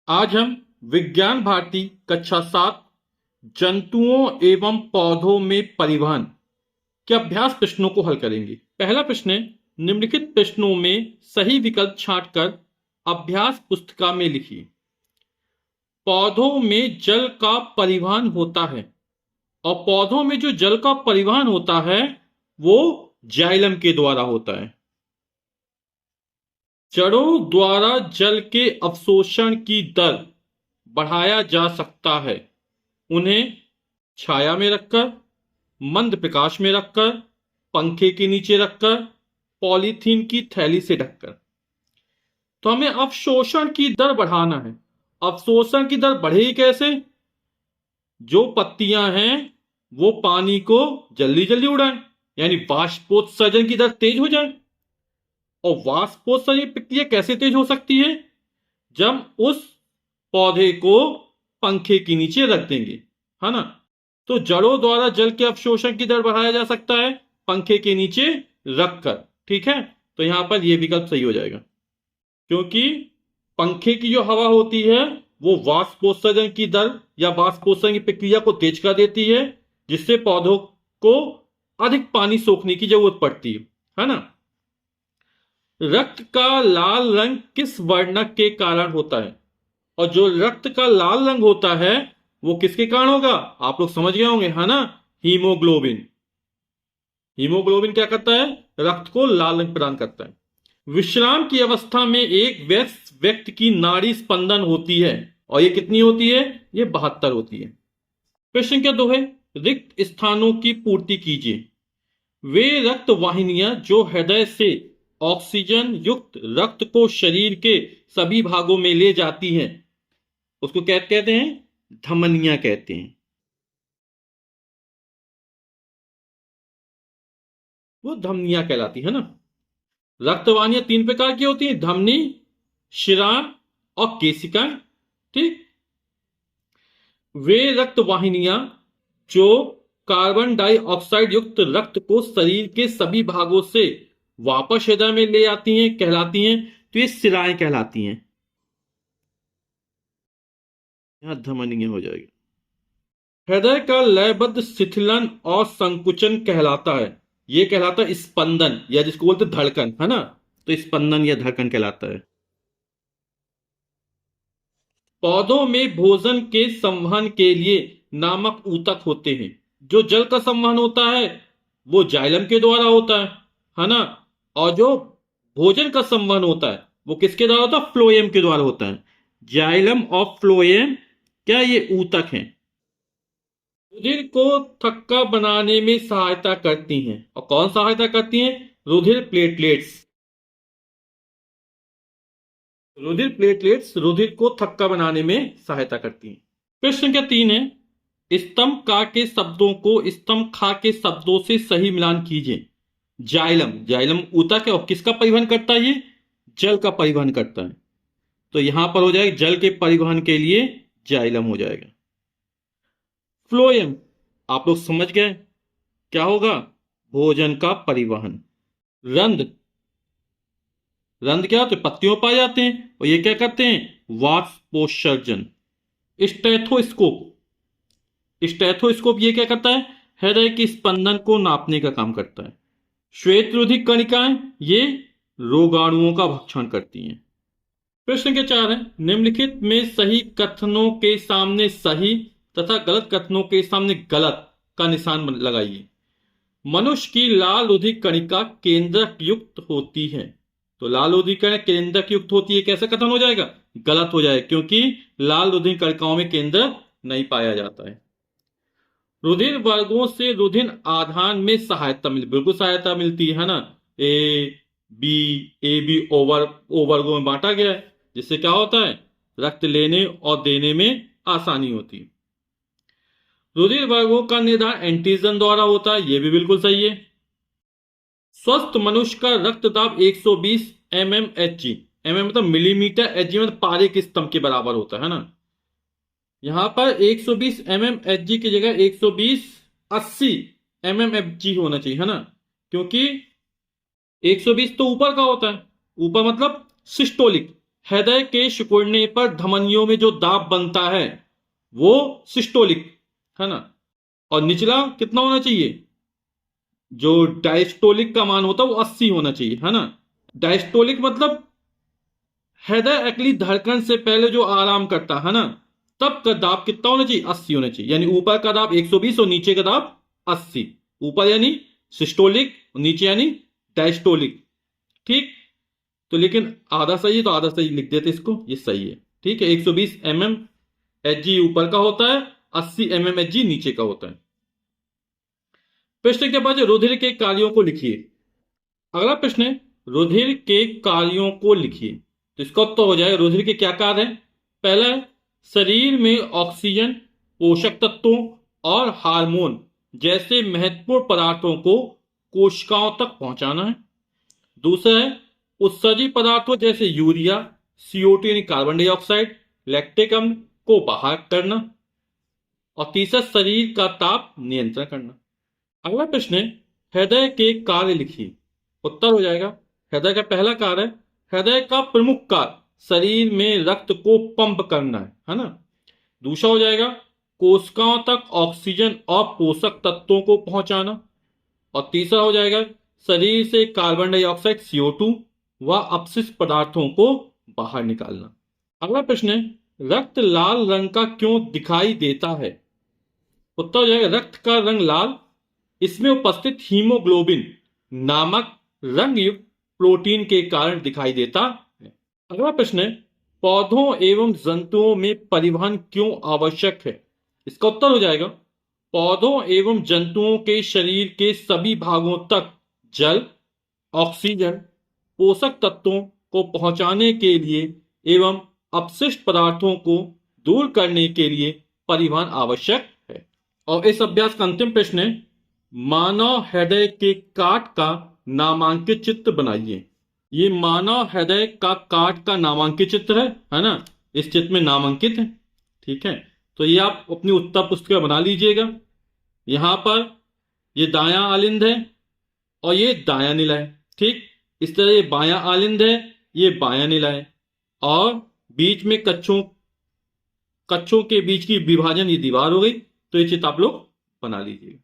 आज हम विज्ञान भारती कक्षा 7 जंतुओं एवं पौधों में परिवहन के अभ्यास प्रश्नों को हल करेंगे। पहला प्रश्न है, निम्नलिखित प्रश्नों में सही विकल्प छांटकर अभ्यास पुस्तिका में लिखिए। पौधों में जल का परिवहन होता है और पौधों में जो जल का परिवहन होता है वो जाइलम के द्वारा होता है। जड़ों द्वारा जल के अवशोषण की दर बढ़ाया जा सकता है। उन्हें छाया में रखकर, मंद प्रकाश में रखकर, पंखे के नीचे रखकर, पॉलीथीन की थैली से ढककर। तो हमें अवशोषण की दर बढ़ाना है। अवशोषण की दर बढ़ेगी कैसे? जो पत्तियां हैं वो पानी को जल्दी जल्दी उड़ाएं, यानी वाष्पोत्सर्जन की दर तेज हो जाए। और वाष्पोत्सर्जन प्रक्रिया कैसे तेज हो सकती है? जब उस पौधे को पंखे के नीचे रख देंगे, है ना। तो जड़ों द्वारा जल के अवशोषण की दर बढ़ाया जा सकता है पंखे के नीचे रखकर। ठीक है, तो यहां पर यह विकल्प सही हो जाएगा, क्योंकि पंखे की जो हवा होती है वो वाष्पोत्सर्जन की दर या वाष्पोत्सर्जन की प्रक्रिया को तेज कर देती है, जिससे पौधों को अधिक पानी सोखने की जरूरत पड़ती है ना। रक्त का लाल रंग किस वर्णक के कारण होता है? और जो रक्त का लाल रंग होता है वो किसके कारण होगा? आप लोग समझ गए होंगे, है ना। हीमोग्लोबिन। हीमोग्लोबिन क्या करता है? रक्त को लाल रंग प्रदान करता है। विश्राम की अवस्था में एक व्यक्ति की नाड़ी स्पंदन होती है, और ये कितनी होती है? ये 72 होती है। प्रश्न क्या 2 है, रिक्त स्थानों की पूर्ति कीजिए। वे रक्त वाहिनियां जो हृदय से ऑक्सीजन युक्त रक्त को शरीर के सभी भागों में ले जाती हैं, उसको क्या कहते हैं? धमनियां कहते हैं। वो धमनियां कहलाती है ना। रक्तवाहिनियां 3 प्रकार की होती हैं, धमनी, शिरा और केशिका। ठीक। वे रक्त वाहिनियां जो कार्बन डाइऑक्साइड युक्त रक्त को शरीर के सभी भागों से वापस हृदय में ले आती हैं कहलाती हैं, तो ये शिराएं कहलाती हैं। यहां धमनियां हो जाएगी। हृदय का लयबद्ध शिथिलन और संकुचन कहलाता है। यह कहलाता है स्पंदन, या जिसको बोलते धड़कन, है ना। तो स्पंदन या धड़कन कहलाता है। पौधों में भोजन के संवहन के लिए नामक ऊतक होते हैं। जो जल का संवहन होता है वो जाइलम के द्वारा होता है ना। और जो भोजन का संवहन होता है वो किसके द्वारा होता है? फ्लोएम के द्वारा होता है। जाइलम और फ्लोएम क्या ये ऊतक हैं। रुधिर को थक्का बनाने में सहायता करती हैं। और कौन सहायता करती हैं? रुधिर प्लेटलेट्स। रुधिर प्लेटलेट्स रुधिर को थक्का बनाने में सहायता करती हैं। प्रश्न संख्या 3 है, स्तंभ का के शब्दों को स्तंभ खा के शब्दों से सही मिलान कीजिए। जाइलम, जाइलम ऊतक है और किसका परिवहन करता है? ये जल का परिवहन करता है। तो यहां पर हो जाएगा जल के परिवहन के लिए जाइलम हो जाएगा। फ्लोएम आप लोग समझ गए क्या होगा? भोजन का परिवहन। रंध्र, रंध्र क्या होते हैं? पत्तियों पाए जाते हैं, और ये क्या करते हैं? वाष्पोत्सर्जन। स्टेथोस्कोप, स्टेथोस्कोप ये क्या करता है? हृदय की स्पंदन को नापने का काम करता है। श्वेतरुधिक कणिकाएं ये रोगाणुओं का भक्षण करती हैं। प्रश्न के 4 है, निम्नलिखित में सही कथनों के सामने सही तथा गलत कथनों के सामने गलत का निशान लगाइए। मनुष्य की लाल रुधिर कणिका केंद्रक युक्त होती है। तो लाल रुधिर कणिका केंद्रक युक्त होती है, कैसा कथन हो जाएगा? गलत हो जाएगा, क्योंकि लाल रुधिर कणिकाओं में केंद्रक नहीं पाया जाता है। रुधिर वर्गों से रुधिर आधान में सहायता मिलती, बिल्कुल सहायता मिलती है ना। ए बी ओ वर्गों में बांटा गया है, जिससे क्या होता है? रक्त लेने और देने में आसानी होती है। रुधिर वर्गों का निर्धारण एंटीजन द्वारा होता है, यह भी बिल्कुल सही है। स्वस्थ मनुष्य का रक्तदाब 120 mmHg, मतलब मिलीमीटर, एचजी मतलब पारे के स्तंभ के बराबर होता है ना। यहां पर 120 mmHg की जगह 120 80 mmHg होना चाहिए, है ना। क्योंकि 120 तो ऊपर का होता है, ऊपर मतलब सिस्टोलिक, हृदय के सिकुड़ने पर धमनियों में जो दाब बनता है वो सिस्टोलिक है ना। और निचला कितना होना चाहिए, जो डायस्टोलिक का मान होता है वो 80 होना चाहिए है ना। डायस्टोलिक मतलब हृदय अगली धड़कन से पहले जो आराम करता है ना, तब का दाब कितना होना चाहिए, 80 होना चाहिए। यानी ऊपर का दाब 120 और नीचे का दाब 80। ऊपर यानी सिस्टोलिक, नीचे यानी डायस्टोलिक। ठीक, तो लेकिन आधा सही है तो आधा सही लिख देते इसको, ये सही है। ठीक है, 120 mm Hg ऊपर का होता है, 80 mm Hg नीचे का होता है। प्रश्न के बाद रुधिर के कार्यों को लिखिए। अगला प्रश्न है रुधिर के कार्यों को लिखिए। तो इसका उत्तर हो जाएगा रुधिर के क्या कार्य है। पहला है शरीर में ऑक्सीजन, पोषक तत्वों और हार्मोन जैसे महत्वपूर्ण पदार्थों को कोशिकाओं तक पहुंचाना है। दूसरा है उत्सर्जी पदार्थों जैसे यूरिया, CO2 यानी कार्बन डाइऑक्साइड, लैक्टिक अम्ल को बाहर करना। और तीसरा शरीर का ताप नियंत्रण करना। अगला प्रश्न है हृदय के कार्य लिखिए। उत्तर हो जाएगा हृदय का पहला कार्य है हृदय का प्रमुख कार्य शरीर में रक्त को पंप करना है ना। दूसरा हो जाएगा कोशिकाओं तक ऑक्सीजन और पोषक तत्वों को पहुंचाना। और तीसरा हो जाएगा शरीर से कार्बन डाइऑक्साइड CO2 व अपशिष्ट पदार्थों को बाहर निकालना। अगला प्रश्न है रक्त लाल रंग का क्यों दिखाई देता है। उत्तर हो जाएगा रक्त का रंग लाल इसमें उपस्थित हीमोग्लोबिन नामक रंग युक्त प्रोटीन के कारण दिखाई देता है। अगला प्रश्न है पौधों एवं जंतुओं में परिवहन क्यों आवश्यक है। इसका उत्तर हो जाएगा पौधों एवं जंतुओं के शरीर के सभी भागों तक जल, ऑक्सीजन, पोषक तत्वों को पहुंचाने के लिए एवं अपशिष्ट पदार्थों को दूर करने के लिए परिवहन आवश्यक है। और इस अभ्यास का अंतिम प्रश्न है मानव हृदय के काट का नामांकित चित्र बनाइए। ये मानव हृदय का काट का नामांकित चित्र है ना। इस चित्र में नामांकित है। ठीक है, तो ये आप अपनी उत्तर पुस्तिका बना लीजिएगा। यहां पर ये दायां आलिंद है और ये दायां नीला है। ठीक, इस तरह ये बायां आलिंद है, ये बायां नीला है और बीच में कच्छों के बीच की विभाजन ये दीवार हो गई। तो ये चित्र आप लोग बना लीजिएगा।